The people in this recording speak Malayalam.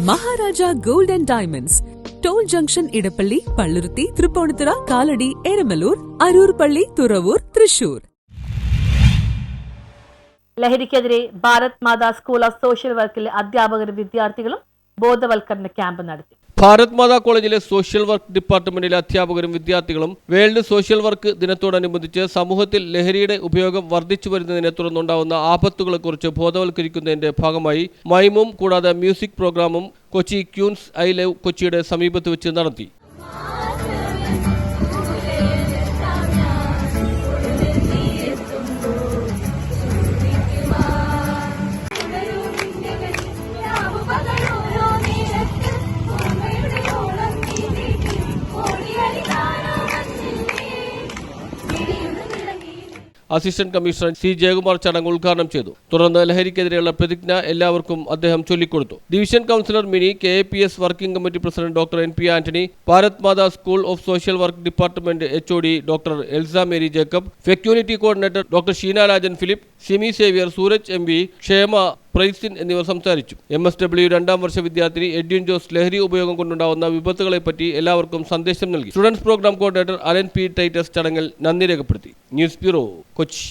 Maharaja gold and diamonds, toll junction, Edappally, Palluruthy, Tripunithura, Kalady, Eramalloor, Aroor പള്ളി, തുറവൂർ, തൃശൂർ. ലഹരിക്കെതിരെ Bharat Mata school of social വർക്കിലെ അധ്യാപകരും വിദ്യാർത്ഥികളും ബോധവൽക്കരണ ക്യാമ്പ് നടത്തി. ഭാരത് മാതാ കോളേജിലെ സോഷ്യൽ വർക്ക് ഡിപ്പാർട്ട്മെന്റിലെ അധ്യാപകരും വിദ്യാർത്ഥികളും വേൾഡ് സോഷ്യൽ വർക്ക് ദിനത്തോടനുബന്ധിച്ച് സമൂഹത്തിൽ ലഹരിയുടെ ഉപയോഗം വർദ്ധിച്ചു വരുന്നതിനെ തുടർന്നുണ്ടാവുന്ന ആപത്തുകളെക്കുറിച്ച് ബോധവൽക്കരിക്കുന്നതിന്റെ ഭാഗമായി മൈമും കൂടാതെ മ്യൂസിക് പ്രോഗ്രാമും കൊച്ചി ക്യൂൻസ് ഐ ലവ് കൊച്ചിയുടെ സമീപത്ത് വെച്ച് നടത്തി. അസിസ്റ്റന്റ് കമ്മീഷണർ സി ജയകുമാർ ചടങ്ങ് ഉദ്ഘാടനം ചെയ്തു. തുടർന്ന് ലഹരിക്കെതിരെയുള്ള പ്രതിജ്ഞ എല്ലാവർക്കും അദ്ദേഹം ചൊല്ലിക്കൊടുത്തു. Division councillor Mini, KAPS working committee president doctor NP Antony, Bharat Mata school of social work department HOD doctor Elsa Mary Jacob, faculty coordinator doctor Sheena Rajan Philip, Simi Xavier, Sooraj MV, ക്ഷേമ പ്രൈസിൻ എന്നിവർ സംസാരിച്ചു. MSW 2ാം വർഷ വിദ്യാർത്ഥിനി എഡ്വിൻ ജോസ് ലഹരി ഉപയോഗം കൊണ്ടുണ്ടാവുന്ന വിപത്തുകളെപ്പറ്റി എല്ലാവർക്കും സന്ദേശം നൽകി. Students programme coordinator Alan P. Titus ചടങ്ങിൽ നന്ദി രേഖപ്പെടുത്തി. News bureau, Kochi.